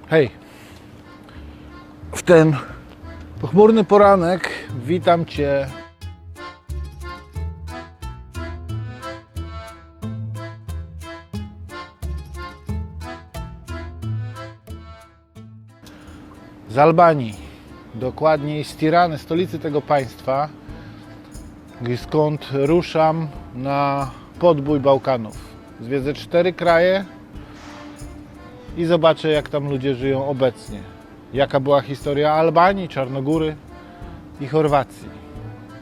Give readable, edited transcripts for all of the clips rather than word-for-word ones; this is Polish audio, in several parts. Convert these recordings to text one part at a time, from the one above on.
Hej! W ten pochmurny poranek witam Cię z Albanii, dokładniej z Tirany, stolicy tego państwa, skąd ruszam na podbój Bałkanów. Zwiedzę 4 kraje i zobaczę, jak tam ludzie żyją obecnie. Jaka była historia Albanii, Czarnogóry i Chorwacji.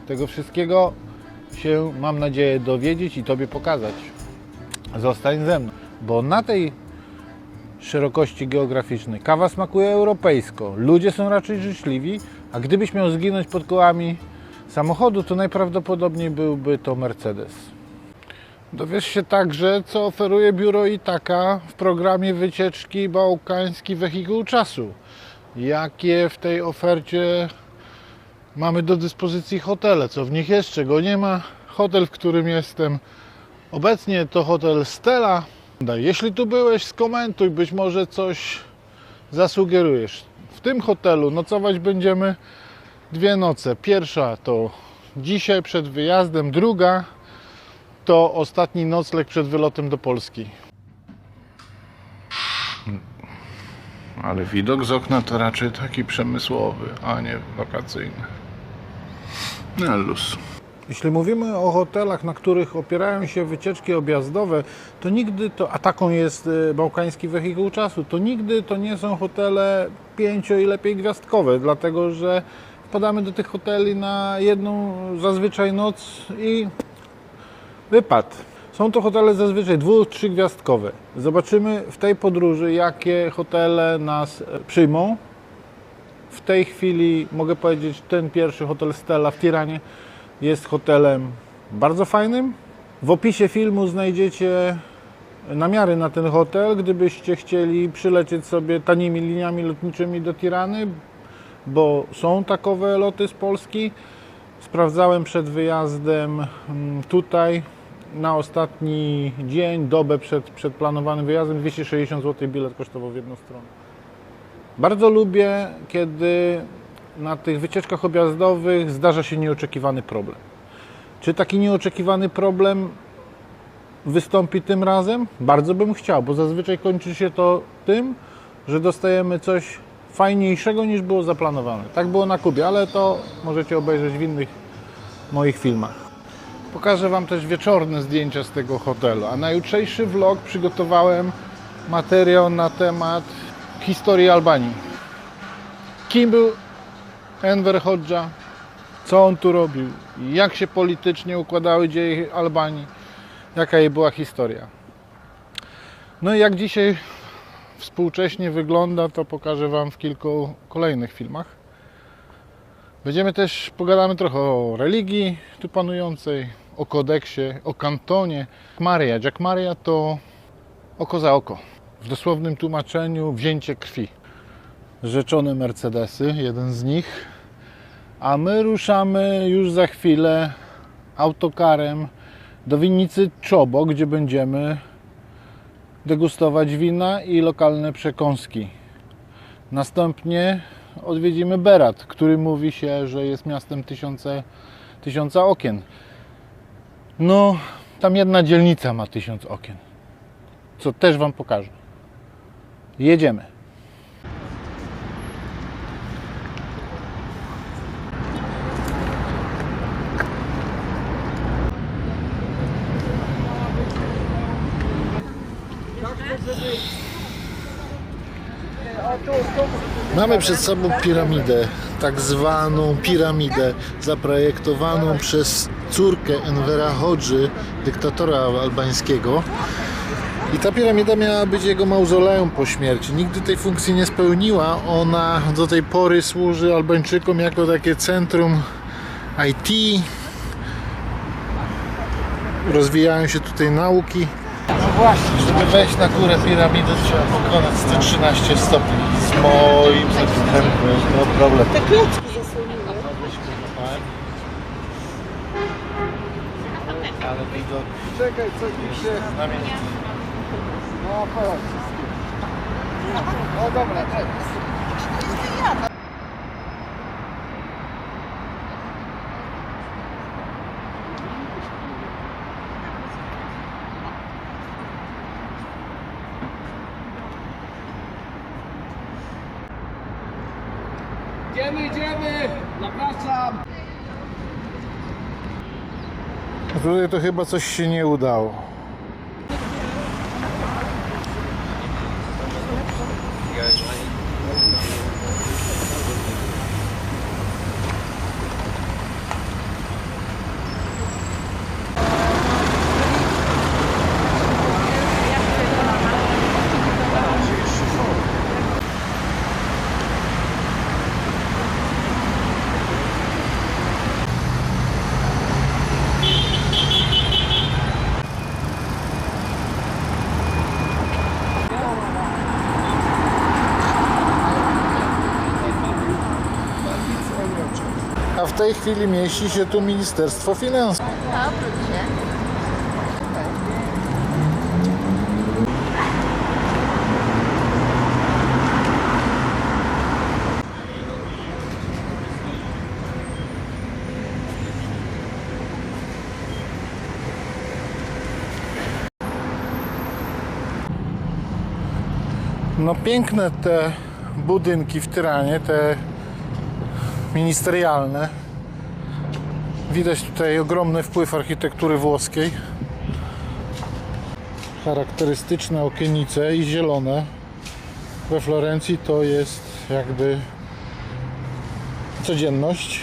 Tego wszystkiego się, mam nadzieję, dowiedzieć i Tobie pokazać. Zostań ze mną, bo na tej szerokości geograficznej kawa smakuje europejsko, ludzie są raczej życzliwi, a gdybyś miał zginąć pod kołami samochodu, to najprawdopodobniej byłby to Mercedes. Dowiesz się także, co oferuje biuro Itaka w programie wycieczki Bałkański Wehikuł Czasu. Jakie w tej ofercie mamy do dyspozycji hotele, co w nich jest, czego nie ma. Hotel, w którym jestem obecnie, to hotel Stella. Jeśli tu byłeś, skomentuj, być może coś zasugerujesz. W tym hotelu nocować będziemy 2 noce. Pierwsza to dzisiaj przed wyjazdem, druga to ostatni nocleg przed wylotem do Polski. Ale widok z okna to raczej taki przemysłowy, a nie wakacyjny. No luz. Jeśli mówimy o hotelach, na których opierają się wycieczki objazdowe, to nigdy to, a taką jest Bałkański Wehikuł Czasu, to nigdy to nie są hotele 5 i lepiej gwiazdkowe, dlatego że wpadamy do tych hoteli na jedną zazwyczaj noc i wypad. Są to hotele zazwyczaj 2-3 gwiazdkowe. Zobaczymy w tej podróży, jakie hotele nas przyjmą. W tej chwili mogę powiedzieć, ten pierwszy hotel Stella w Tiranie jest hotelem bardzo fajnym. W opisie filmu znajdziecie namiary na ten hotel, gdybyście chcieli przylecieć sobie tanimi liniami lotniczymi do Tirany, bo są takowe loty z Polski. Sprawdzałem przed wyjazdem tutaj na ostatni dzień, dobę przed planowanym wyjazdem, 260 zł bilet kosztował w jedną stronę. Bardzo lubię, kiedy na tych wycieczkach objazdowych zdarza się nieoczekiwany problem. Czy taki nieoczekiwany problem wystąpi tym razem? Bardzo bym chciał, bo zazwyczaj kończy się to tym, że dostajemy coś fajniejszego niż było zaplanowane. Tak było na Kubie, ale to możecie obejrzeć w innych moich filmach. Pokażę Wam też wieczorne zdjęcia z tego hotelu, a na jutrzejszy vlog przygotowałem materiał na temat historii Albanii. Kim był Enver Hoxha, co on tu robił, jak się politycznie układały dzieje Albanii, jaka jej była historia. No i jak dzisiaj współcześnie wygląda, to pokażę Wam w kilku kolejnych filmach. Pogadamy trochę o religii tu panującej, o kodeksie, o kantonie. Jack Maria to oko za oko. W dosłownym tłumaczeniu wzięcie krwi. Rzeczone Mercedesy, jeden z nich. A my ruszamy już za chwilę autokarem do winnicy Czobo, gdzie będziemy degustować wina i lokalne przekąski. Następnie odwiedzimy Berat, który mówi się, że jest miastem tysiąca okien. No, tam jedna dzielnica ma 1000 okien, co też Wam pokażę. Jedziemy. Mamy przed sobą piramidę, tak zwaną piramidę zaprojektowaną przez córkę Envera Hodży, dyktatora albańskiego. I ta piramida miała być jego mauzoleum po śmierci. Nigdy tej funkcji nie spełniła. Ona do tej pory służy Albańczykom jako takie centrum IT. Rozwijają się tutaj nauki. No właśnie, żeby wejść na górę piramidy, trzeba pokonać 113 stopni. Z moim zakrętem no problem. Te klocki zasłoniły. Ale widok. Czekaj, co mi się... No chodź. O dobra, Idziemy! Zapraszam! A tutaj to chyba coś się nie udało. A w tej chwili mieści się tu Ministerstwo Finansów. No piękne te budynki w Tyranie, te ministerialne. Widać tutaj ogromny wpływ architektury włoskiej. Charakterystyczne okienice i zielone. We Florencji to jest jakby codzienność.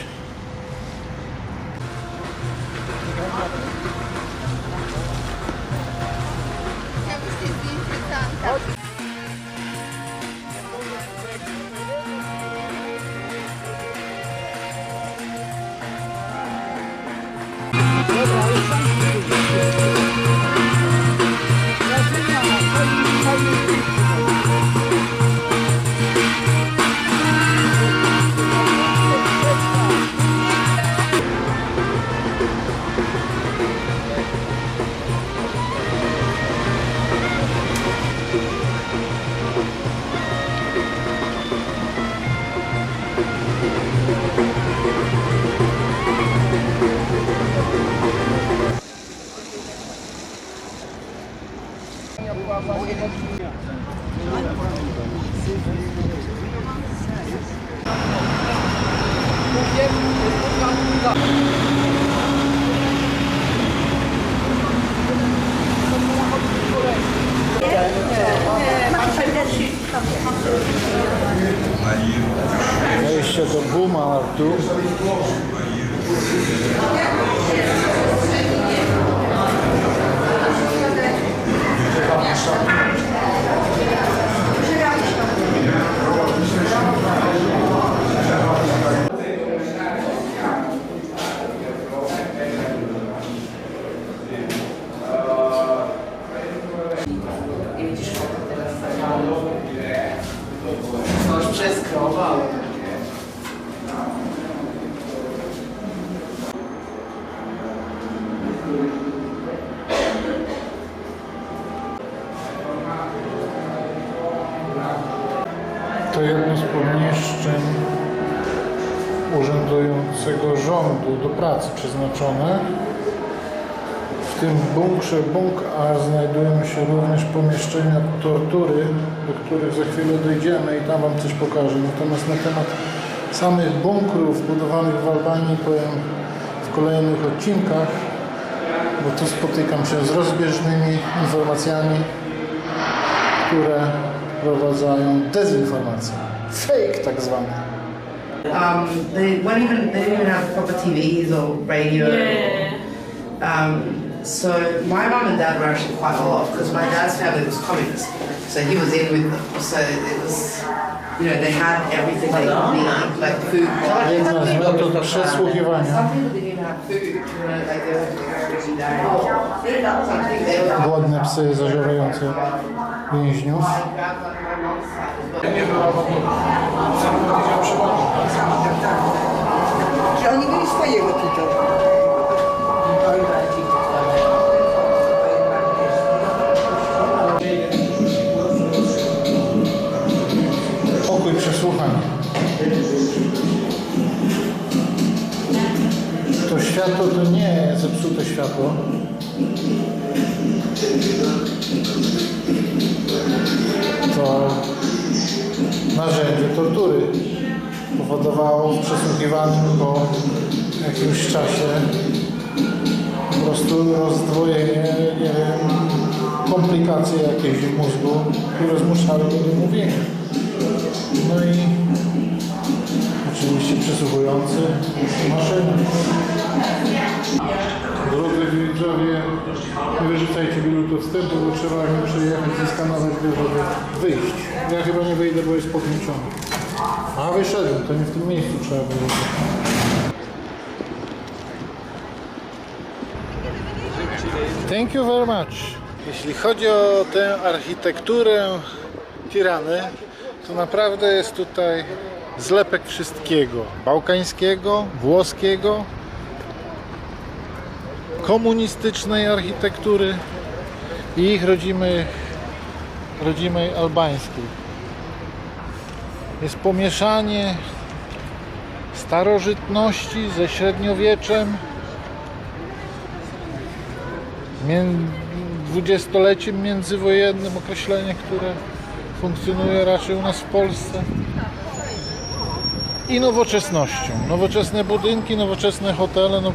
Wejście do Bumartu. Coś przeskrował. To jedno z pomieszczeń urzędującego rządu do pracy przeznaczone. W tym bunkrze Bunkar znajdują się również pomieszczenia tortury, do których za chwilę dojdziemy i tam Wam coś pokażę. Natomiast na temat samych bunkrów budowanych w Albanii powiem w kolejnych odcinkach, bo tu spotykam się z rozbieżnymi informacjami, które wprowadzają dezinformację. Fake tak zwane. They didn't even have proper TVs or radio. So my mum and dad were actually quite well off because my dad's family was communist, so he was in with them. So it was, you know, they had everything they needed, like food. Jedna z metod przesłuchiwania. Some people didn't even have food, you know, like they were every day. Głodne psy zażerające więźniów. Czy oni byli swojego tytułu? pokój przesłuchań. To światło to nie zepsute światło. To narzędzie tortury. Powodowało w przesłuchiwaniu po jakimś czasie po prostu rozdwojenie, nie wiem, komplikacje jakieś w mózgu, które zmuszały do mówienia. No i oczywiście przysłuchujący maszyny. Drodzy widzowie, nie wyrzucajcie biletu wstępu, bo trzeba mi przyjechać, zeskanować go, żeby wyjść. Ja chyba nie wyjdę, bo jest podłączony. A wyszedłem, to nie w tym miejscu trzeba było. Thank you very much. Jeśli chodzi o tę architekturę Tirany, to naprawdę jest tutaj zlepek wszystkiego. Bałkańskiego, włoskiego, komunistycznej architektury i ich rodzimej albańskiej. Jest pomieszanie starożytności ze średniowieczem, dwudziestoleciem międzywojennym, określenie, które funkcjonuje raczej u nas w Polsce, i nowoczesnością. Nowoczesne budynki, nowoczesne hotele. No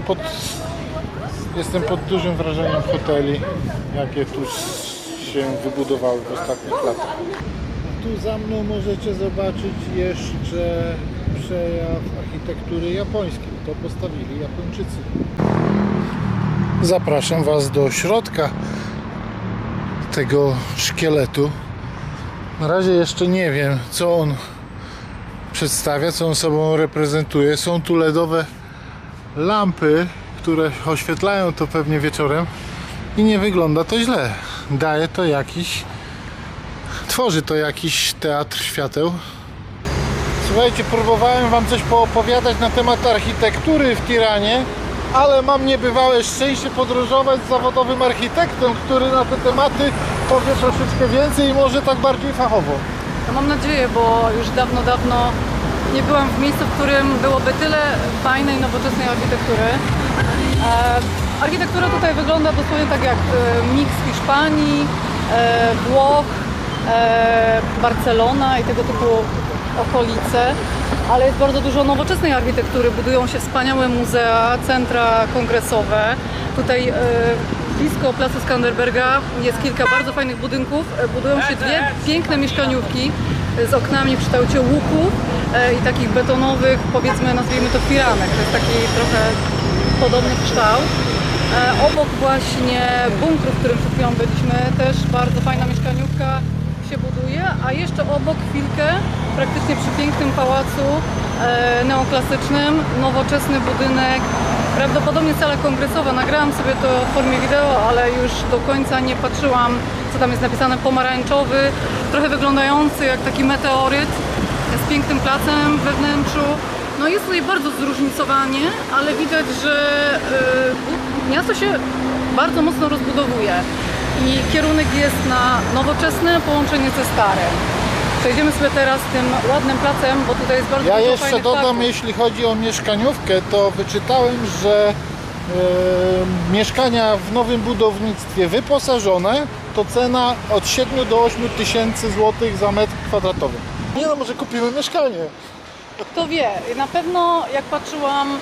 jestem pod dużym wrażeniem hoteli, jakie tu się wybudowały w ostatnich latach. Tu za mną możecie zobaczyć jeszcze przejaw architektury japońskiej. To postawili Japończycy. Zapraszam Was do środka tego szkieletu. Na razie jeszcze nie wiem, co on przedstawia, co on sobą reprezentuje. Są tu LEDowe lampy, które oświetlają to pewnie wieczorem i nie wygląda to źle. Daje to tworzy to jakiś teatr świateł. Słuchajcie, próbowałem Wam coś poopowiadać na temat architektury w Tiranie, ale mam niebywałe szczęście podróżować z zawodowym architektem, który na te tematy powie troszeczkę więcej i może tak bardziej fachowo. No mam nadzieję, bo już dawno nie byłam w miejscu, w którym byłoby tyle fajnej, nowoczesnej architektury. Architektura tutaj wygląda dosłownie tak jak miks Hiszpanii, Włoch, Barcelona i tego typu okolice, ale jest bardzo dużo nowoczesnej architektury. Budują się wspaniałe muzea, centra kongresowe. Tutaj blisko placu Skanderberga jest kilka bardzo fajnych budynków. Budują się dwie piękne mieszkaniówki z oknami w kształcie łuków i takich betonowych, powiedzmy, nazwijmy to firanek. To jest taki trochę podobny kształt. Obok właśnie bunkru, w którym przed chwilą byliśmy, też bardzo fajna mieszkaniówka się buduje, a jeszcze obok chwilkę, praktycznie przy pięknym pałacu neoklasycznym, nowoczesny budynek, prawdopodobnie sala kongresowa. Nagrałam sobie to w formie wideo, ale już do końca nie patrzyłam, co tam jest napisane. Pomarańczowy, trochę wyglądający jak taki meteoryt, z pięknym placem we wnętrzu. No jest tutaj bardzo zróżnicowanie, ale widać, że miasto się bardzo mocno rozbudowuje i kierunek jest na nowoczesne połączenie ze starym. Przejdziemy sobie teraz tym ładnym placem, bo tutaj jest bardzo Ja dużo jeszcze fajnych dodam, parków. jeśli chodzi o mieszkaniówkę, to wyczytałem, że mieszkania w nowym budownictwie wyposażone to cena od 7 do 8 tysięcy złotych za metr kwadratowy. Nie no, może kupimy mieszkanie. Kto wie, na pewno jak patrzyłam,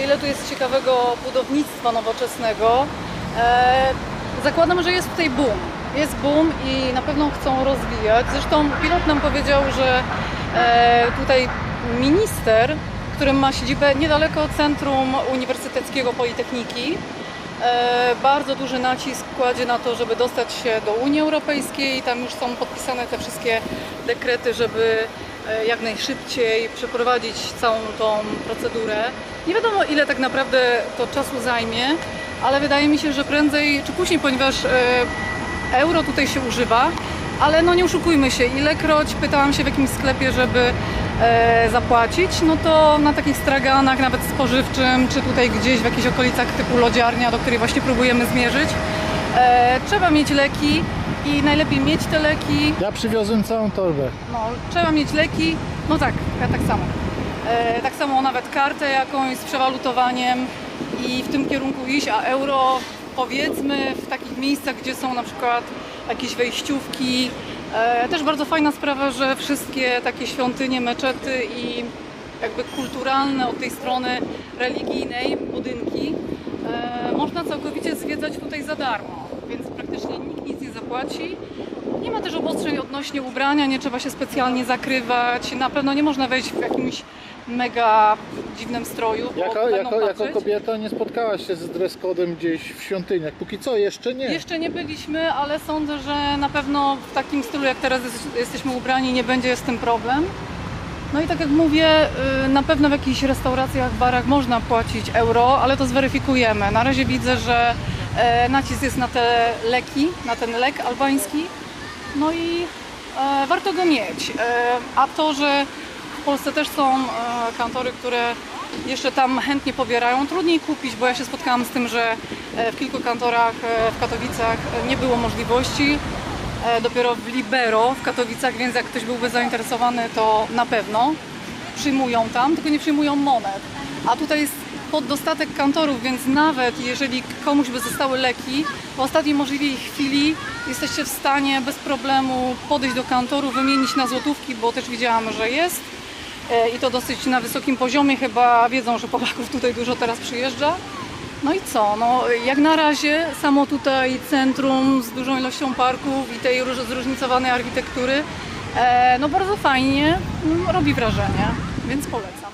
ile tu jest ciekawego budownictwa nowoczesnego, zakładam, że jest tutaj boom. Jest boom i na pewno chcą rozwijać. Zresztą pilot nam powiedział, że tutaj minister, który ma siedzibę niedaleko Centrum Uniwersyteckiego Politechniki, bardzo duży nacisk kładzie na to, żeby dostać się do Unii Europejskiej. Tam już są podpisane te wszystkie dekrety, żeby jak najszybciej przeprowadzić całą tą procedurę. Nie wiadomo, ile tak naprawdę to czasu zajmie, ale wydaje mi się, że prędzej czy później, ponieważ euro tutaj się używa, ale no nie oszukujmy się, ilekroć pytałam się w jakimś sklepie, żeby zapłacić, no to na takich straganach, nawet spożywczym, czy tutaj gdzieś w jakichś okolicach typu lodziarnia, do której właśnie próbujemy zmierzyć, trzeba mieć leki i najlepiej mieć te leki. Ja przywiozłem całą torbę. No, trzeba mieć leki, no tak, ja tak samo. Tak samo nawet kartę jakąś z przewalutowaniem i w tym kierunku iść, a euro powiedzmy w takich miejscach, gdzie są na przykład jakieś wejściówki. Też bardzo fajna sprawa, że wszystkie takie świątynie, meczety i jakby kulturalne od tej strony religijnej budynki można całkowicie zwiedzać tutaj za darmo, więc praktycznie nikt nic nie zapłaci. Nie ma też obostrzeń odnośnie ubrania, nie trzeba się specjalnie zakrywać, na pewno nie można wejść w jakimś mega dziwnym stroju. bo będą Jako patrzeć. kobieta nie spotkałaś się z dress codem gdzieś w świątyniach. Póki co jeszcze nie. Jeszcze nie byliśmy, ale sądzę, że na pewno w takim stylu jak teraz jesteśmy ubrani nie będzie z tym problem. No i tak jak mówię, na pewno w jakichś restauracjach, barach można płacić euro, ale to zweryfikujemy. Na razie widzę, że nacisk jest na te leki, na ten lek albański. No i warto go mieć. A to, że w Polsce też są kantory, które jeszcze tam chętnie pobierają, trudniej kupić, bo ja się spotkałam z tym, że w kilku kantorach w Katowicach nie było możliwości. Dopiero w Libero w Katowicach, więc jak ktoś byłby zainteresowany, to na pewno przyjmują tam, tylko nie przyjmują monet. A tutaj jest poddostatek kantorów, więc nawet jeżeli komuś by zostały leki, w ostatniej możliwej chwili jesteście w stanie bez problemu podejść do kantoru, wymienić na złotówki, bo też widziałam, że jest i to dosyć na wysokim poziomie, chyba wiedzą, że Polaków tutaj dużo teraz przyjeżdża. No i co? No, jak na razie samo tutaj centrum z dużą ilością parków i tej zróżnicowanej architektury, no bardzo fajnie, robi wrażenie, więc polecam.